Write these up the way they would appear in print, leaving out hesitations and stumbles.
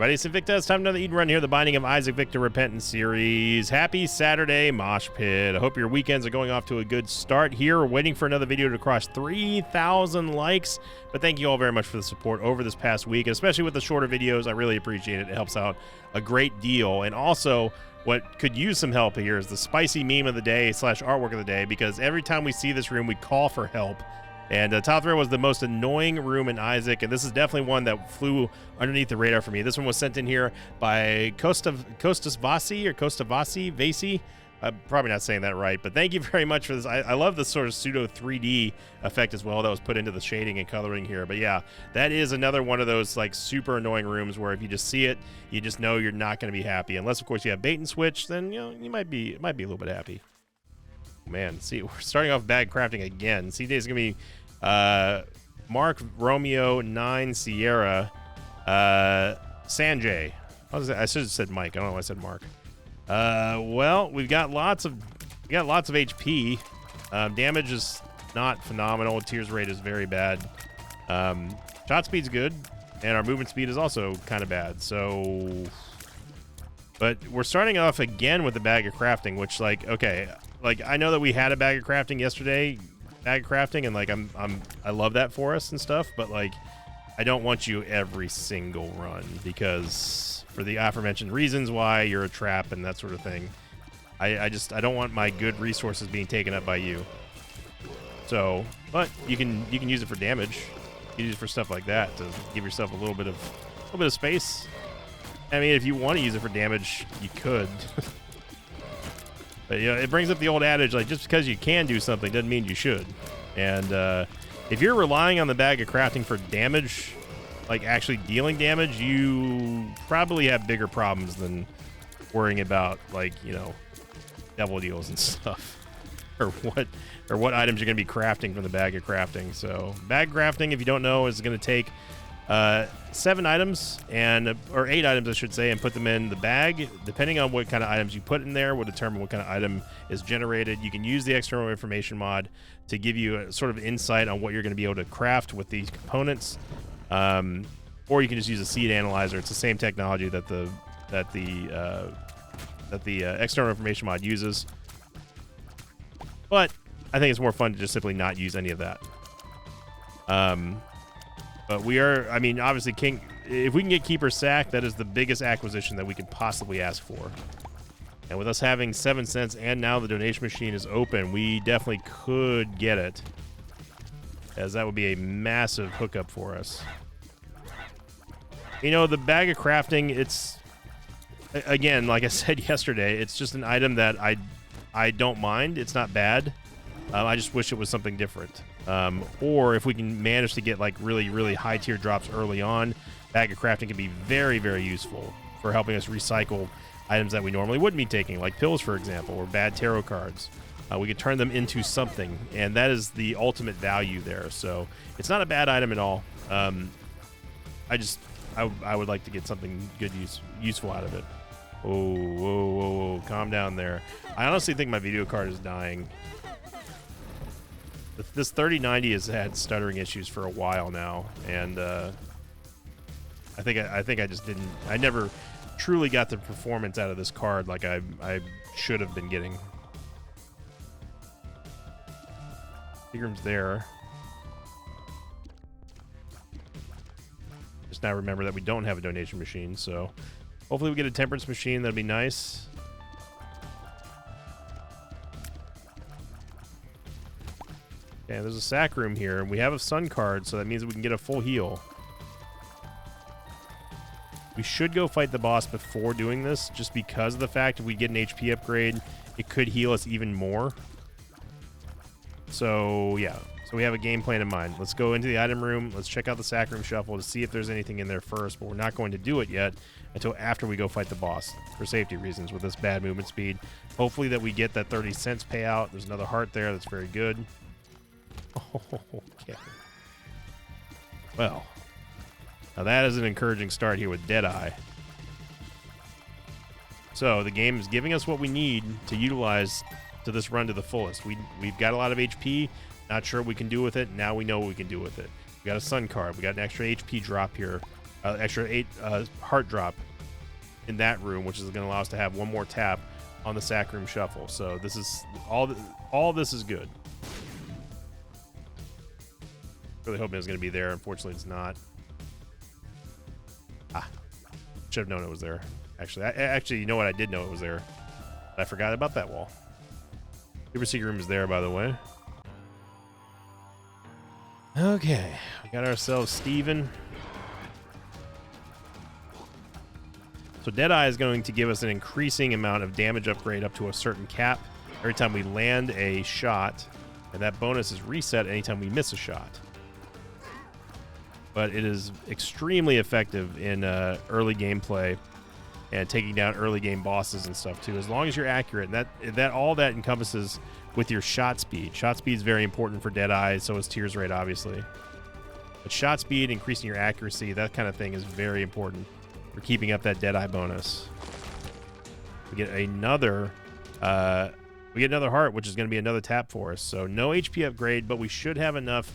Everybody, it's Invicta. It's time for another Eden Run here, the Binding of Isaac Victor Repentance series. Happy Saturday, Mosh Pit. I hope your weekends are going off to a good start here. We're waiting for another video to cross 3,000 likes. But thank you all very much for the support over this past week, and especially with the shorter videos. I really appreciate it. It helps out a great deal. And also, what could use some help here is the spicy meme of the day / artwork of the day, because every time we see this room, we call for help. And top 3 was the most annoying room in Isaac, and this is definitely one that flew underneath the radar for me. This one was sent in here by Kostas Vasi. I'm probably not saying that right, but thank you very much for this. I love the sort of pseudo 3D effect as well that was put into the shading and coloring here. But yeah, that is another one of those like super annoying rooms where if you just see it, you just know you're not going to be happy. Unless of course you have bait and switch, then you know you might be a little bit happy. Man, see, we're starting off bag crafting again. CJ is going to be Mark Romeo 9 Sierra Sanjay. I should have said Mike. I don't know why I said Mark. Well, we got lots of HP. Damage is not phenomenal. Tears rate is very bad. Shot speed's good, and our movement speed is also kind of bad. So, but we're starting off again with the bag of crafting, which okay, I know that we had a bag of crafting yesterday. Bag crafting, and I love that for us and stuff, but I don't want you every single run because for the aforementioned reasons why you're a trap and that sort of thing. I don't want my good resources being taken up by you. So, but you can use it for damage. You can use it for stuff like that to give yourself a little bit of space. I mean, if you want to use it for damage, you could. But, you know, it brings up the old adage, just because you can do something doesn't mean you should. And if you're relying on the bag of crafting for damage, actually dealing damage, you probably have bigger problems than worrying about, double deals and stuff. or what items you're going to be crafting from the bag of crafting. So, bag crafting, if you don't know, is going to take 7 items or 8 items, I should say, and put them in the bag. Depending on what kind of items you put in there will determine what kind of item is generated. You can use the external information mod to give you a sort of insight on what you're going to be able to craft with these components, or you can just use a seed analyzer. It's the same technology that the external information mod uses, but I think it's more fun to just simply not use any of that. But we are, obviously, if we can get Keeper Sack, that is the biggest acquisition that we could possibly ask for. And with us having 7 cents and now the donation machine is open, we definitely could get it, as that would be a massive hookup for us. You know, the bag of crafting, it's, again, like I said yesterday, it's just an item that I don't mind. It's not bad. I just wish it was something different. Or if we can manage to get really, really high tier drops early on, bag of crafting can be very, very useful for helping us recycle items that we normally wouldn't be taking, like pills, for example, or bad tarot cards. We could turn them into something, and that is the ultimate value there. So it's not a bad item at all. I would like to get something good, useful out of it. Whoa, calm down there. I honestly think my video card is dying. This 3090 has had stuttering issues for a while now, and I think I just didn't. I never truly got the performance out of this card like I should have been getting. Seagram's there. Just now remember that we don't have a donation machine, so hopefully we get a temperance machine. That'd be nice. Yeah, there's a sack room here, and we have a sun card, so that means we can get a full heal. We should go fight the boss before doing this, just because of the fact if we get an HP upgrade, it could heal us even more. So, yeah. So we have a game plan in mind. Let's go into the item room. Let's check out the sack room shuffle to see if there's anything in there first, but we're not going to do it yet until after we go fight the boss for safety reasons with this bad movement speed. Hopefully that we get that 30 cents payout. There's another heart there. That's very good. Okay. Well, now that is an encouraging start here with Deadeye. So the game is giving us what we need to utilize to this run to the fullest. We've got a lot of HP. Not sure what we can do with it. Now we know what we can do with it. We got a sun card. We got an extra HP drop here extra 8 heart drop in that room, which is going to allow us to have one more tap on the Sack Room Shuffle. So this is all this is good. Really hoping it was going to be there. Unfortunately, it's not. Should have known it was there. Actually, you know what? I did know it was there. I forgot about that wall. Super Secret Room is there, by the way. Okay, we got ourselves Steven. So Deadeye is going to give us an increasing amount of damage upgrade up to a certain cap every time we land a shot, and that bonus is reset anytime we miss a shot. But it is extremely effective in early gameplay and taking down early game bosses and stuff too, as long as you're accurate. And that all that encompasses with your shot speed. Shot speed is very important for Deadeye, so is Tears Rate, obviously. But shot speed, increasing your accuracy, that kind of thing is very important for keeping up that Deadeye bonus. We get another heart, which is going to be another tap for us. So no HP upgrade, but we should have enough,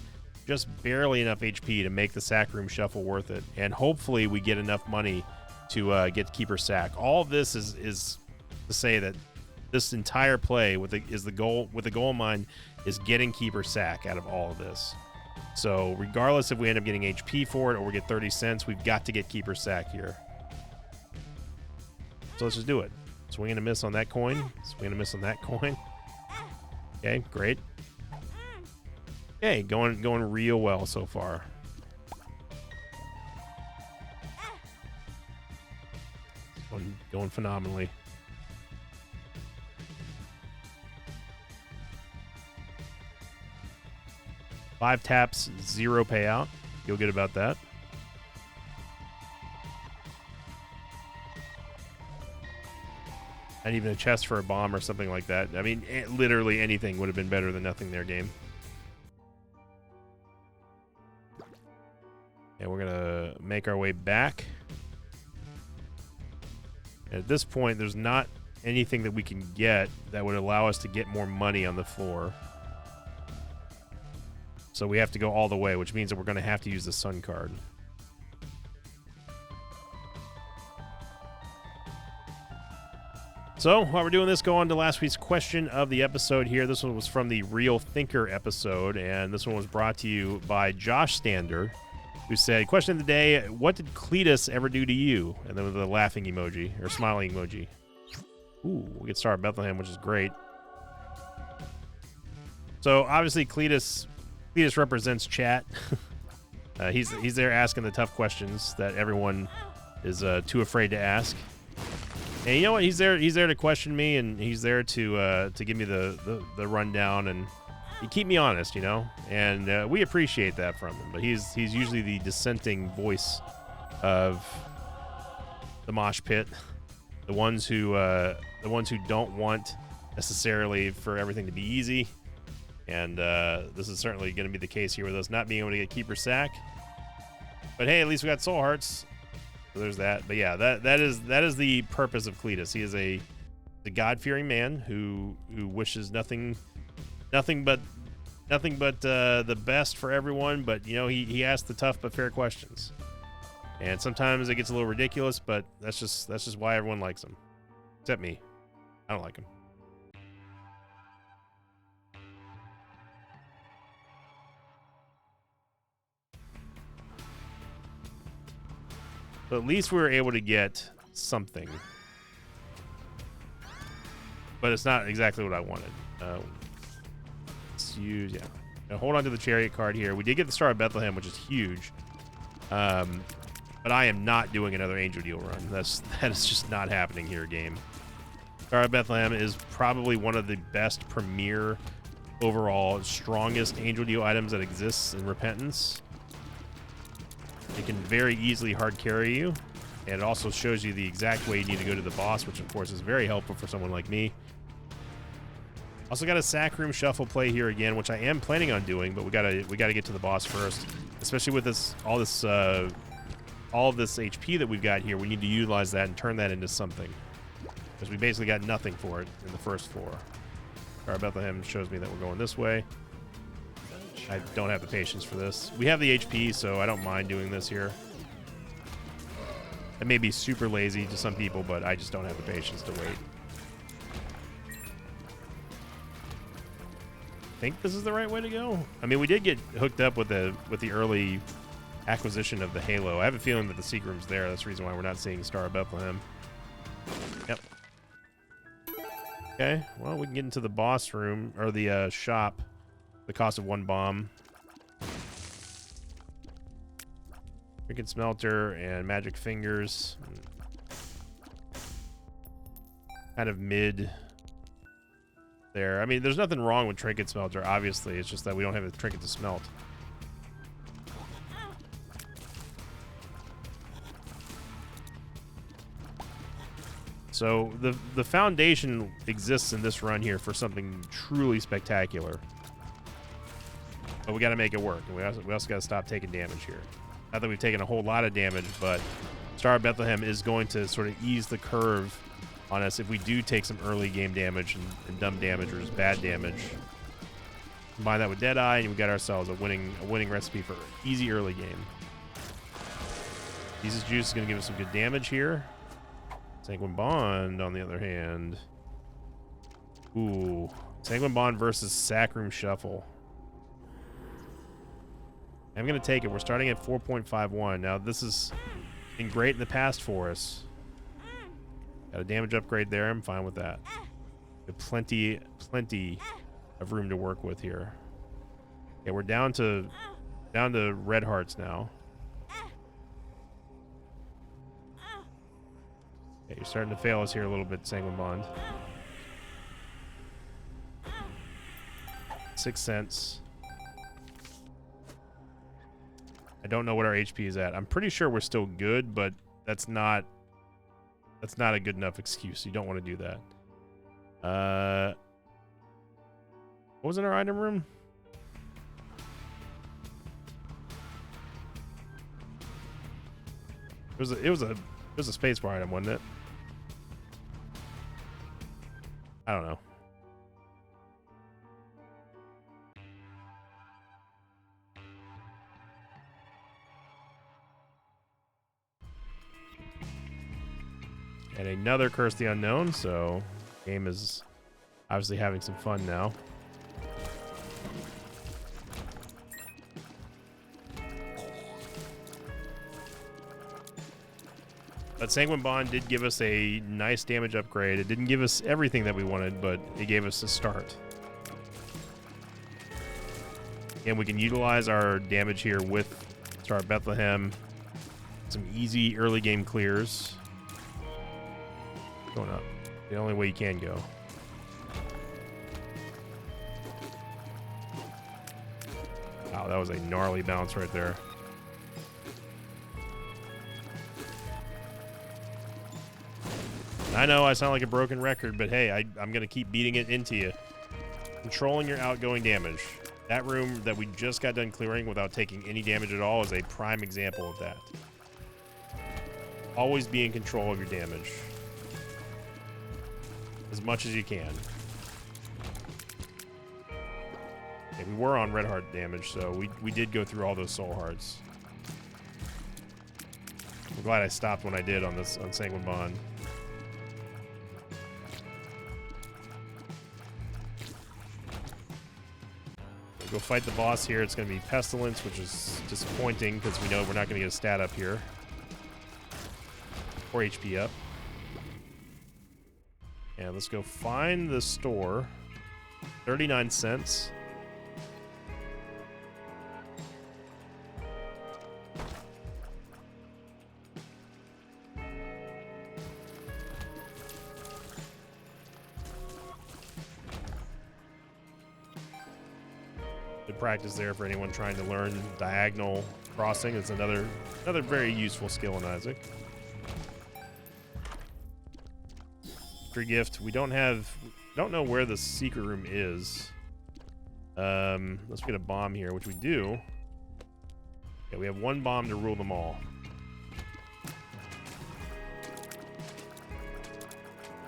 just barely enough HP to make the Sack Room Shuffle worth it. And hopefully we get enough money to get Keeper Sack. All of this is to say that this entire play with the goal in mind is getting Keeper Sack out of all of this. So regardless if we end up getting HP for it or we get 30 cents, we've got to get Keeper Sack here. So let's just do it. Swing and a miss on that coin. Swing and a miss on that coin. Okay, great. Okay, going real well so far. Going phenomenally. Five taps, 0 payout. Feel good about that. And even a chest for a bomb or something like that. I mean, literally anything would have been better than nothing there, game. And we're going to make our way back. At this point, there's not anything that we can get that would allow us to get more money on the floor. So we have to go all the way, which means that we're going to have to use the Sun card. So while we're doing this, go on to last week's question of the episode here. This one was from the Real Thinker episode, and this one was brought to you by Josh Stander, who said, question of the day, what did Cletus ever do to you? And then with the laughing emoji, or smiling emoji. Ooh, we get Star of Bethlehem, which is great. So obviously Cletus represents chat. He's there asking the tough questions that everyone is too afraid to ask. And you know what? He's there to question me, and he's there to give me the rundown and keep me honest, you know. And we appreciate that from him. But he's usually the dissenting voice of the mosh pit, the ones who don't want necessarily for everything to be easy. And this is certainly going to be the case here with us not being able to get Keeper Sack. But hey, at least we got Soul Hearts. So there's that. But yeah, that is the purpose of Cletus. He is a God-fearing man who wishes nothing but the best for everyone. But you know, he asks the tough but fair questions. And sometimes it gets a little ridiculous, but that's just why everyone likes him. Except me. I don't like him. But at least we were able to get something. But it's not exactly what I wanted. Let's use, yeah. Now hold on to the Chariot card here. We did get the Star of Bethlehem, which is huge. But I am not doing another Angel Deal run. That is just not happening here, game. Star of Bethlehem is probably one of the best premier, overall, strongest Angel Deal items that exists in Repentance. It can very easily hard carry you, and it also shows you the exact way you need to go to the boss, which of course is very helpful for someone like me. Also got a Sack Room Shuffle play here again, which I am planning on doing, but we gotta get to the boss first. Especially with all of this HP that we've got here, we need to utilize that and turn that into something, because we basically got nothing for it in the first floor. Star of Bethlehem shows me that we're going this way. I don't have the patience for this. We have the HP, so I don't mind doing this here. That may be super lazy to some people, but I just don't have the patience to wait. I think this is the right way to go. I mean, we did get hooked up with the early acquisition of the Halo. I have a feeling that the secret room's there. That's the reason why we're not seeing Star of Bethlehem. Yep. Okay, well, we can get into the boss room, or the shop. The cost of 1 bomb. Trinket Smelter and Magic Fingers. Kind of mid there. I mean, there's nothing wrong with Trinket Smelter, obviously. It's just that we don't have a trinket to smelt. So the foundation exists in this run here for something truly spectacular. But we got to make it work. And we also got to stop taking damage here. Not that we've taken a whole lot of damage, but Star of Bethlehem is going to sort of ease the curve on us if we do take some early game damage and dumb damage or just bad damage. Combine that with Deadeye, and we got ourselves a winning recipe for easy early game. Jesus Juice is going to give us some good damage here. Sanguine Bond, on the other hand. Ooh. Sanguine Bond versus Sacroom Shuffle. I'm going to take it. We're starting at 4.51. Now, this has been great in the past for us. Got a damage upgrade there. I'm fine with that. We have plenty of room to work with here. Okay, we're down to red hearts now. Okay, you're starting to fail us here a little bit, Sanguine Bond. 6 cents. I don't know what our HP is at. I'm pretty sure we're still good, but that's not a good enough excuse. You don't want to do that. What was in our item room? It was a spacebar item, wasn't it? I don't know. And another Curse the Unknown, so game is obviously having some fun now. But Sanguine Bond did give us a nice damage upgrade. It didn't give us everything that we wanted, but it gave us a start. And we can utilize our damage here with Star of Bethlehem. Some easy early game clears. Going up. The only way you can go. Wow, that was a gnarly bounce right there. I know I sound like a broken record, but hey, I'm going to keep beating it into you. Controlling your outgoing damage. That room that we just got done clearing without taking any damage at all is a prime example of that. Always be in control of your damage. As much as you can. Okay, we were on red heart damage, so we did go through all those soul hearts. I'm glad I stopped when I did on Sanguine Bond. We'll go fight the boss here. It's going to be Pestilence, which is disappointing because we know we're not going to get a stat up here. 4 HP up. And let's go find the store. 39 cents. Good practice there for anyone trying to learn diagonal crossing. It's another very useful skill in Isaac. Gift. We don't know where the secret room is. Let's get a bomb here, which we do. Yeah, we have 1 bomb to rule them all.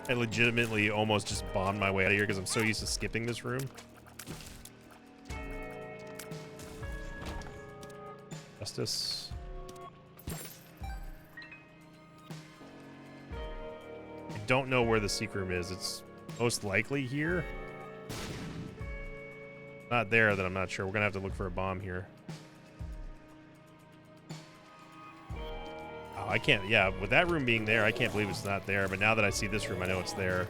I legitimately almost just bombed my way out of here because I'm so used to skipping this room. Justice. don't know where the secret room is. It's most likely here. Not there, then I'm not sure. We're gonna have to look for a bomb here. Oh, I can't. Yeah, with that room being there, I can't believe it's not there. But now that I see this room, I know it's there.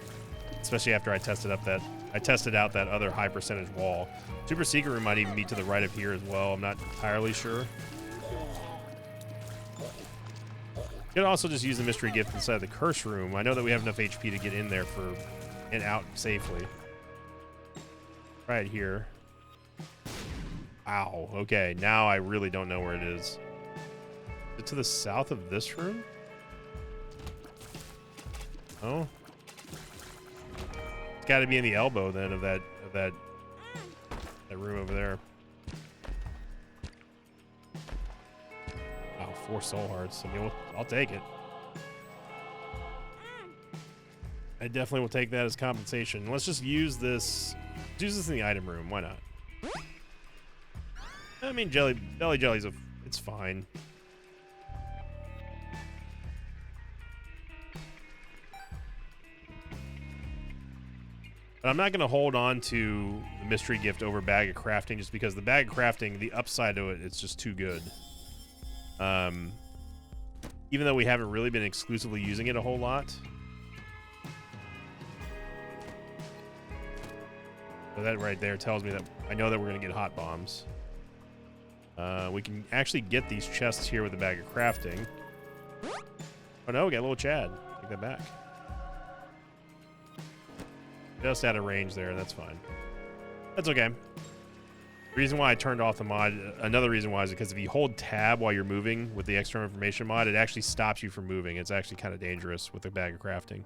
Especially after I tested out that other high percentage wall. Super secret room might even be to the right of here as well. I'm not entirely sure. You can also just use the mystery gift inside the curse room. I know that we have enough HP to get in there and out safely. Right here. Ow. Okay, now I really don't know where it is. Is it to the south of this room? Oh. It's got to be in the elbow then of that room over there. Wow, 4 soul hearts. I mean, I'll take it. I definitely will take that as compensation. Let's just use this. Use this in the item room. Why not? I mean, belly jelly's it's fine. But I'm not going to hold on to the mystery gift over bag of crafting just because the bag of crafting, the upside to it, it's just too good. Even though we haven't really been exclusively using it a whole lot. So that right there tells me that I know that we're going to get hot bombs. We can actually get these chests here with the bag of crafting. Oh no, we got a little Chad. Take that back. Just out of range there, that's fine. That's okay. The reason why I turned off the mod, another reason why is because if you hold tab while you're moving with the external information mod, it actually stops you from moving. It's actually kind of dangerous with the bag of crafting.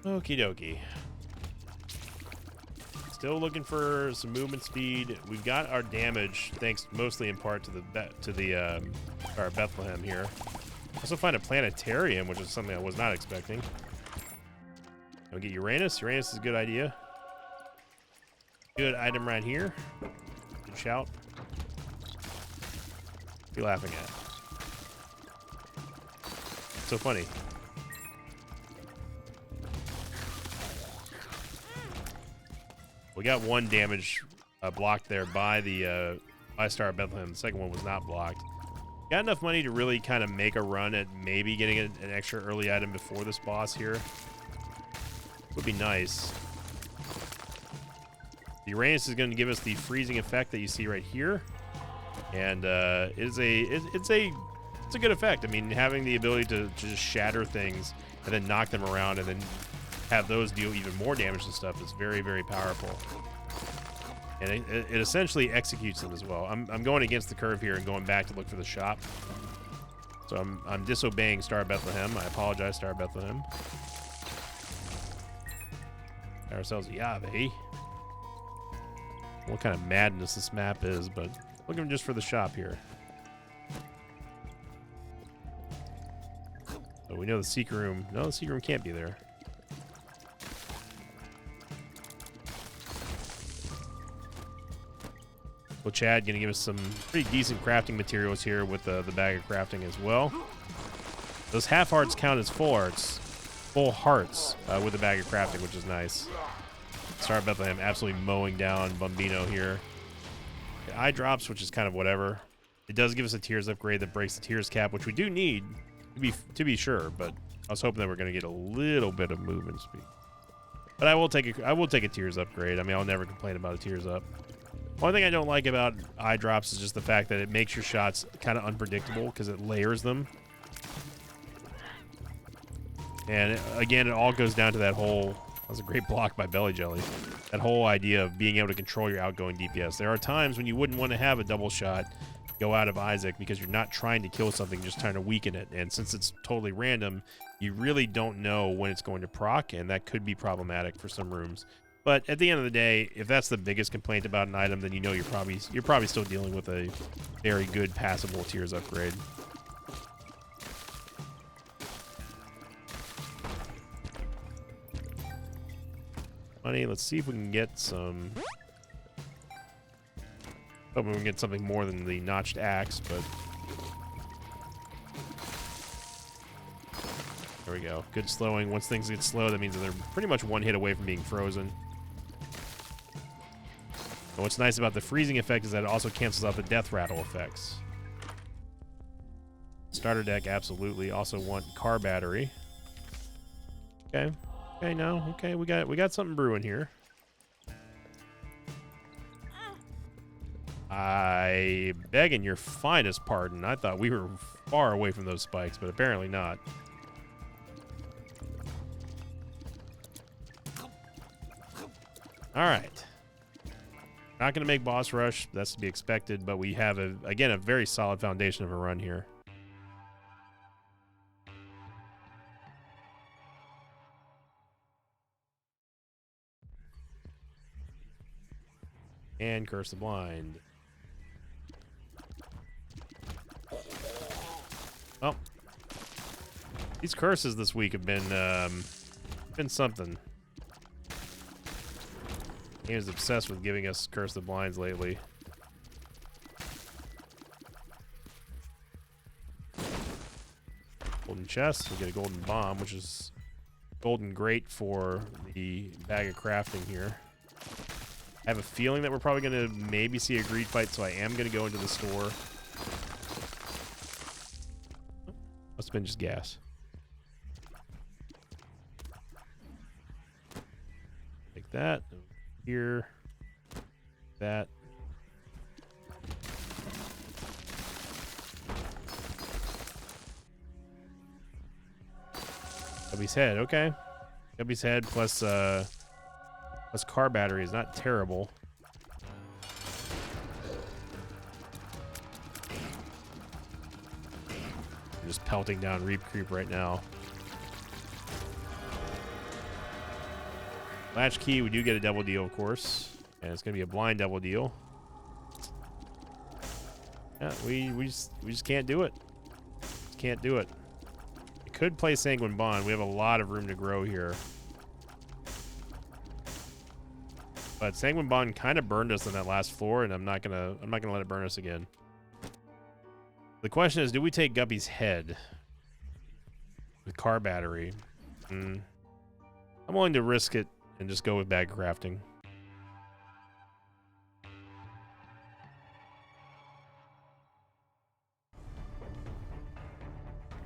Okie dokie. Still looking for some movement speed. We've got our damage, thanks mostly in part to our Bethlehem here. Also find a planetarium, which is something I was not expecting. I'll get Uranus. Uranus is a good idea. Good item right here. Good shout. What are you laughing at? So funny. We got 1 damage blocked there by the by Star of Bethlehem. The second one was not blocked. Got enough money to really kind of make a run at maybe getting an extra early item before this boss here. Would be nice. The Uranus is going to give us the freezing effect that you see right here, and it's a good effect. I mean, having the ability to just shatter things and then knock them around and then have those deal even more damage to stuff is very, very powerful. And it essentially executes them as well. I'm going against the curve here and going back to look for the shop. So I'm disobeying Star of Bethlehem. I apologize, Star of Bethlehem. Got ourselves a Yahweh. What kind of madness this map is, but looking just for the shop here. So we know the secret room. No, the secret room can't be there. Well, Chad gonna give us some pretty decent crafting materials here with the bag of crafting as well. Those half hearts count as full hearts with the bag of crafting, which is nice. Star of Bethlehem absolutely mowing down Bombino here. Eye drops, which is kind of whatever. It does give us a tears upgrade that breaks the tears cap, which we do need to be sure. But I was hoping that we're gonna get a little bit of movement speed. But I will take a tears upgrade. I mean, I'll never complain about a tears up. One thing I don't like about eye drops is just the fact that it makes your shots kind of unpredictable because it layers them. And again, it all goes down to that whole, that was a great block by Belly Jelly, that whole idea of being able to control your outgoing DPS. There are times when you wouldn't want to have a double shot go out of Isaac because you're not trying to kill something, just trying to weaken it. And since it's totally random, you really don't know when it's going to proc, and that could be problematic for some rooms. But at the end of the day, if that's the biggest complaint about an item, then you know you're probably still dealing with a very good passable tears upgrade. Money. Let's see if we can get some Hoping we can get something more than the notched axe, but... There we go. Good slowing. Once things get slow, that means that they're pretty much one hit away from being frozen. And what's nice about the freezing effect is that it also cancels out the death rattle effects. Starter deck, absolutely. Also want car battery. Okay. Okay, no. Okay, we got something brewing here. I beg in your finest pardon. I thought we were far away from those spikes, but apparently not. All right. Not going to make boss rush. That's to be expected, but we have, again, a very solid foundation of a run here. And Curse the Blind. Oh. These curses this week have been something. He is obsessed with giving us Curse the Blinds lately. Golden chest. We get a golden bomb, which is golden great for the bag of crafting here. I have a feeling that we're probably going to maybe see a greed fight, so I am going to go into the store. Must have been just gas. Like that. Here. That. Gubby's head, okay. Gubby's head plus car battery is not terrible. I'm just pelting down Reap Creep right now. Latch key, we do get a double deal, of course. And it's going to be a blind double deal. Yeah, we just can't do it. Just can't do it. I could play Sanguine Bond. We have a lot of room to grow here. But Sanguine Bond kind of burned us on that last floor, and I'm not gonna let it burn us again. The question is, do we take Guppy's head with car battery? I'm willing to risk it and just go with bag crafting.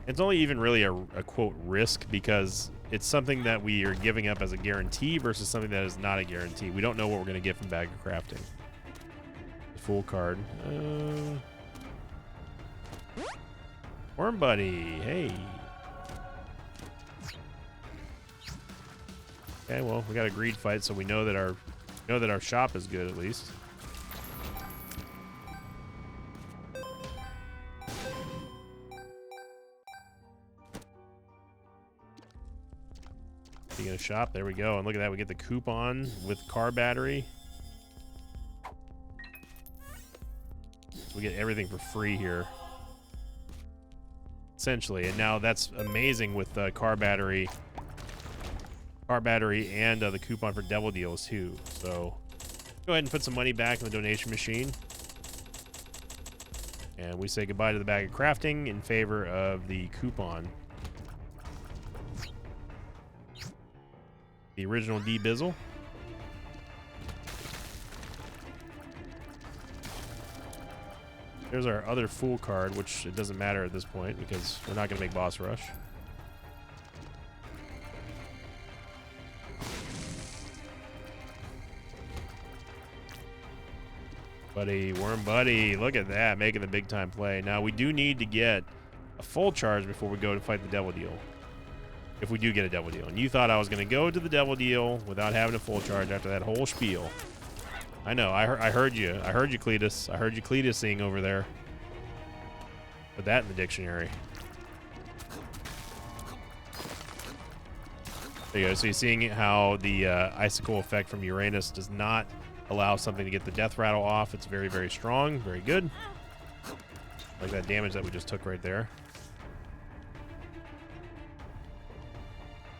It's only even really a quote risk because it's something that we are giving up as a guarantee versus something that is not a guarantee. We don't know what we're going to get from bag of crafting. The full card. Worm Buddy, hey. Okay, well, we got a greed fight, so we know that our shop is good at least. Speaking of shop, there we go. And look at that, we get the coupon with car battery. So we get everything for free here. Essentially, and now that's amazing with car battery and the coupon for devil deals too. So go ahead and put some money back in the donation machine, and we say goodbye to the bag of crafting in favor of the coupon. The original D Bizzle. There's our other Fool card, which it doesn't matter at this point because we're not going to make boss rush. Buddy, Worm Buddy, look at that, making the big time play. Now we do need to get a full charge before we go to fight the devil deal. If we do get a devil deal. And you thought I was going to go to the devil deal without having a full charge after that whole spiel. I know, I heard you. I heard you, Cletus. I heard you, Cletusing over there. Put that in the dictionary. There you go. So you're seeing how the icicle effect from Uranus does not allow something to get the death rattle off. It's very, very strong. Very good. Like that damage that we just took right there.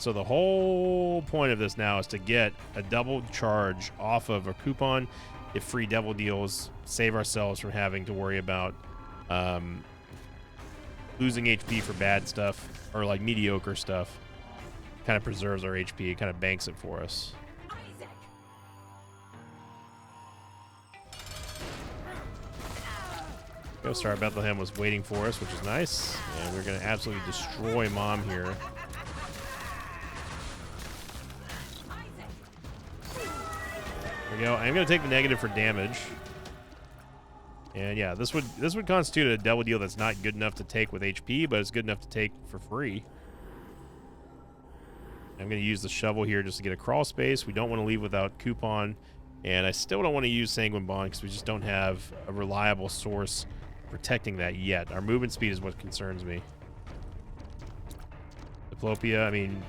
So the whole point of this now is to get a double charge off of a coupon. get free devil deals, save ourselves from having to worry about losing HP for bad stuff or like mediocre stuff. Kind of preserves our HP. It kind of banks it for us. Go, Star of Bethlehem was waiting for us, which is nice. And we're going to absolutely destroy Mom here. There we go. I'm going to take the negative for damage. And yeah, this would constitute a double deal that's not good enough to take with HP, but it's good enough to take for free. I'm going to use the shovel here just to get a crawl space. We don't want to leave without coupon. And I still don't want to use Sanguine Bond because we just don't have a reliable source protecting that yet. Our movement speed is what concerns me. Diplopia, I mean,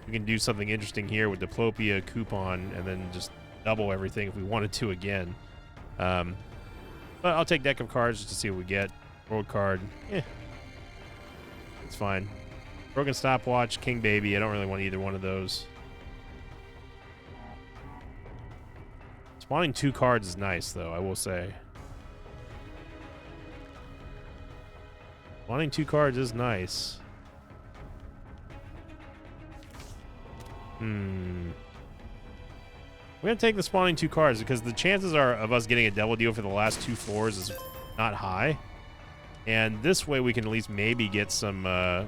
we can do something interesting here with Diplopia, coupon, and then just double everything if we wanted to again. But I'll take deck of cards just to see what we get. World card, it's fine. Broken Stopwatch, King Baby, I don't really want either one of those. Spawning 2 cards is nice, though, I will say. Spawning 2 cards is nice. We're going to take the spawning 2 cards because the chances are of us getting a double deal for the last 2 4s is not high. And this way we can at least maybe get some,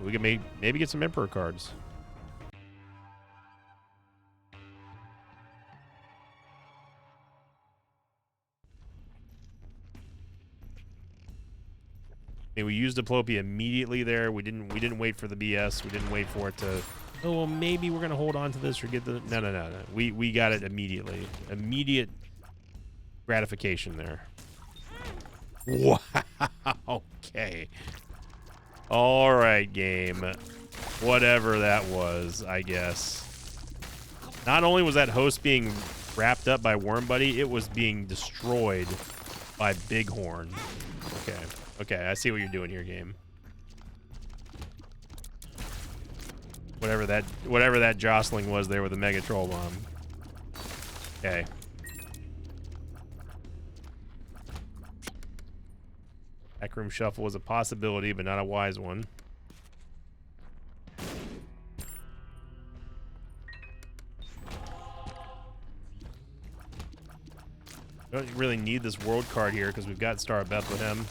we can maybe get some Emperor cards. I mean, we used Diplopia immediately there. We didn't wait for the BS. We didn't wait for it to, oh, well, maybe we're going to hold on to this or get the, no. We got it immediately. Immediate gratification there. Wow. Okay. All right, game. Whatever that was, I guess. Not only was that host being wrapped up by Worm Buddy, it was being destroyed by Bighorn. Okay. Okay, I see what you're doing here, game. Whatever that jostling was there with the Mega Troll Bomb. Okay. Backroom Shuffle was a possibility, but not a wise one. Don't really need this world card here because we've got Star of Bethlehem.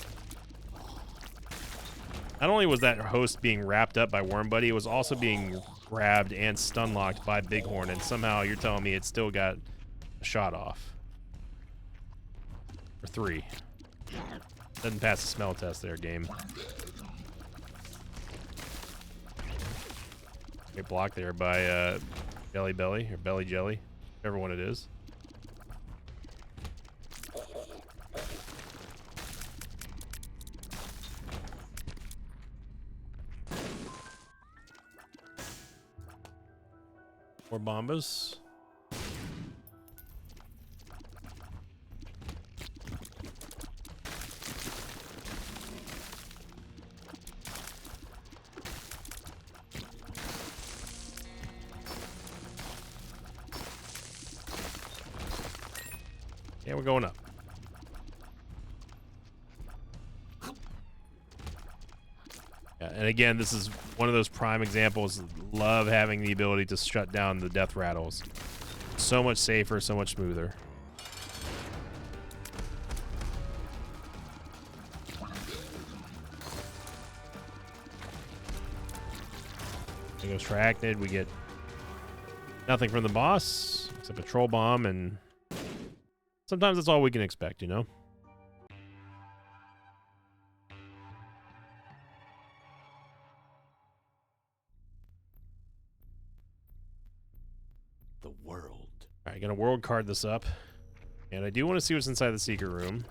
Not only was that host being wrapped up by Worm Buddy, it was also being grabbed and stun locked by Bighorn, and somehow you're telling me it still got a shot off. Or 3. Doesn't pass the smell test there, game. Get blocked there by Belly Belly, or Belly Jelly, whichever one it is. More Bombas. Yeah, we're going up. Yeah, and again, this is one of those prime examples. Love having the ability to shut down the death rattles. So much safer, so much smoother. There goes Triachnid. We get nothing from the boss except a troll bomb, and sometimes that's all we can expect, you know? The world. All right, gonna world card this up. And I do want to see what's inside the secret room.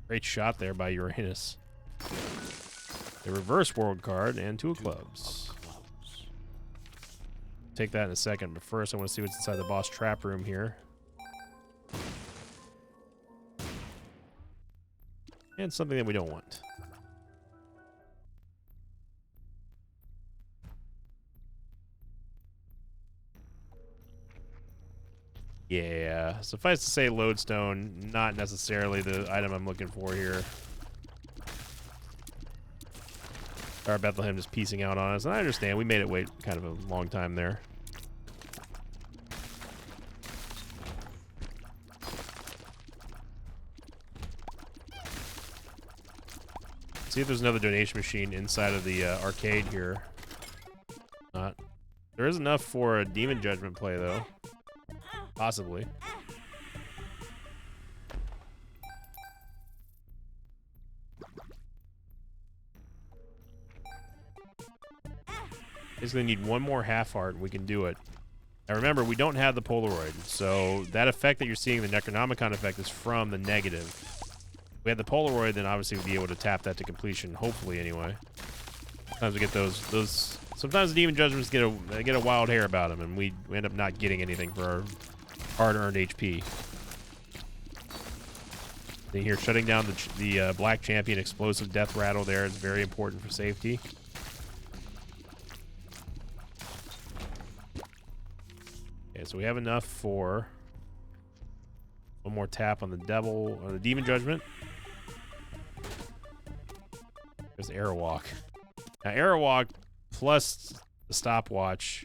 Great shot there by Uranus. A reverse world card and 2 of clubs. Take that in a second, but first I want to see what's inside the boss trap room here. And something that we don't want. Yeah, suffice to say, lodestone, not necessarily the item I'm looking for here. Star Bethlehem just piecing out on us, and I understand. We made it wait kind of a long time there. See if there's another donation machine inside of the arcade here. Not. There is enough for a Demon Judgment play, though. Possibly. Basically need one more half heart and we can do it. Now remember, we don't have the Polaroid, so that effect that you're seeing, the Necronomicon effect, is from the negative. If we had the Polaroid, then obviously we'd be able to tap that to completion, hopefully anyway. Sometimes we get those sometimes the Demon Judgments get a wild hair about them, and we end up not getting anything for our hard-earned HP. Then here, shutting down the Black Champion explosive death rattle there is very important for safety. Okay, so we have enough for one more tap on the Devil or the Demon Judgment. There's Airwalk. Now, Airwalk plus the stopwatch,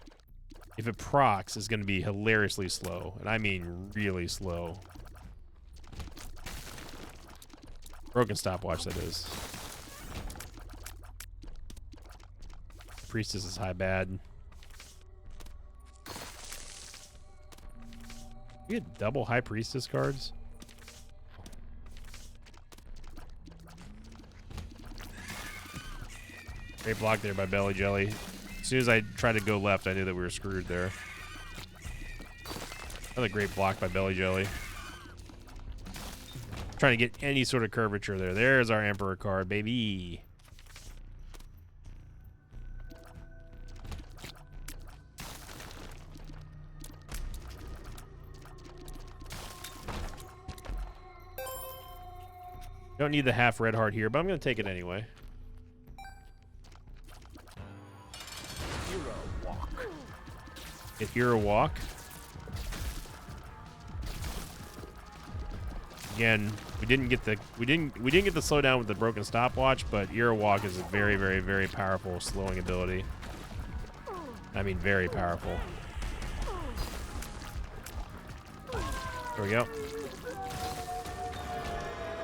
if it procs, is going to be hilariously slow. And I mean really slow. Broken stopwatch, that is. Priestess is high bad. You get double High Priestess cards? Great block there by Belly Jelly. As soon as I tried to go left, I knew that we were screwed there. Another great block by Belly Jelly. Trying to get any sort of curvature there. There's our Emperor card, baby. Don't need the half red heart here, but I'm going to take it anyway. Hero walk. Get Hero Walk. Again, we didn't get the slowdown with the broken stopwatch, but Hero Walk is a very, very, very powerful slowing ability. I mean, very powerful. There we go.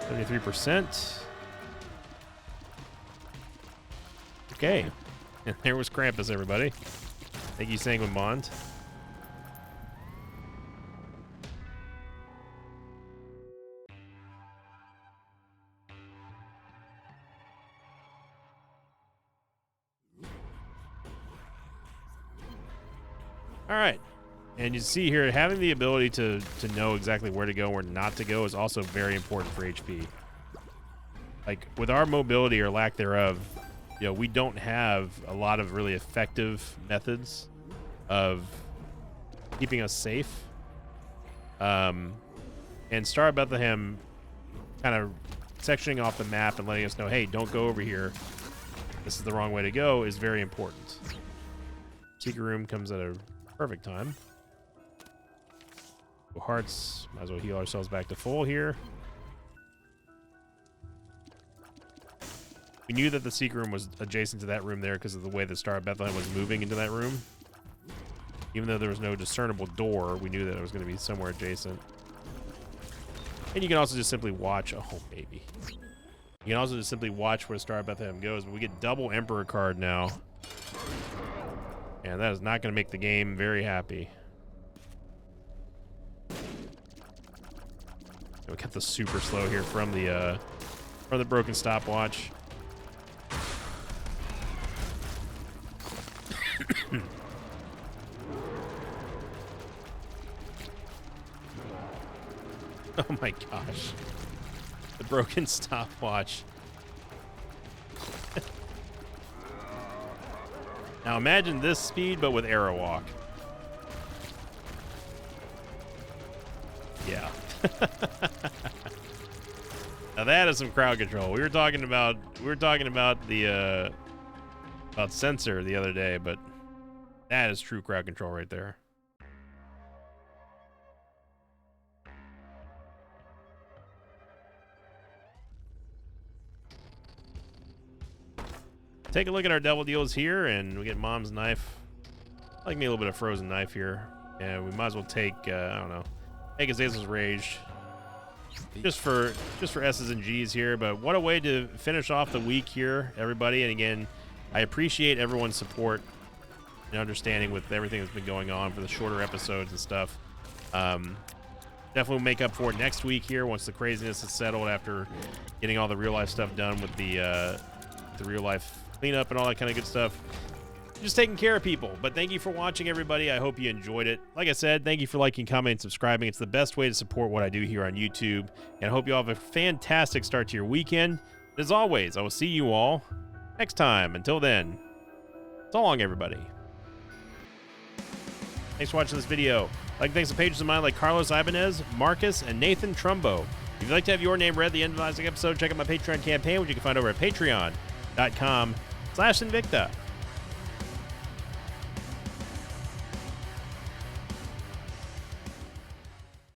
73%. Okay. And there was Krampus, everybody. Thank you, Sanguine Bond. All right. And you see here, having the ability to know exactly where to go and where not to go is also very important for HP. Like, with our mobility or lack thereof, you know, we don't have a lot of really effective methods of keeping us safe. And Star of Bethlehem kind of sectioning off the map and letting us know, hey, don't go over here. This is the wrong way to go is very important. Secret Room comes at a perfect time. Hearts, might as well heal ourselves back to full here. We knew that the secret room was adjacent to that room there because of the way the Star of Bethlehem was moving into that room. Even though there was no discernible door, we knew that it was going to be somewhere adjacent. And you can also just simply watch. Oh, baby. You can also just simply watch where Star of Bethlehem goes. But we get double Emperor card now. And that is not going to make the game very happy. We got the super slow here from the broken stopwatch. Oh my gosh. The broken stopwatch. Now imagine this speed, but with Arrow Walk. Yeah. Now that is some crowd control. We were talking about the about Sensor the other day, but that is true crowd control right there. take a look at our double deals here, and we get Mom's Knife. I like me a little bit of Frozen Knife here. And we might as well take, I don't know, take Azazel's Rage. Just for S's and G's here, but what a way to finish off the week here, everybody. And again, I appreciate everyone's support and understanding with everything that's been going on for the shorter episodes and stuff. Definitely make up for it next week here once the craziness is settled after getting all the real life stuff done with the real life cleanup and all that kind of good stuff. Just taking care of people. But thank you for watching, everybody. I hope you enjoyed it. Like I said, thank you for liking, commenting, and subscribing. It's the best way to support what I do here on YouTube. And I hope you all have a fantastic start to your weekend. As always, I will see you all next time. Until then, so long, everybody. Thanks for watching this video. Like thanks to pages of mine like Carlos Ibanez, Marcus, and Nathan Trumbo. If you'd like to have your name read at the end of the episode, check out my Patreon campaign, which you can find over at patreon.com/Invicta.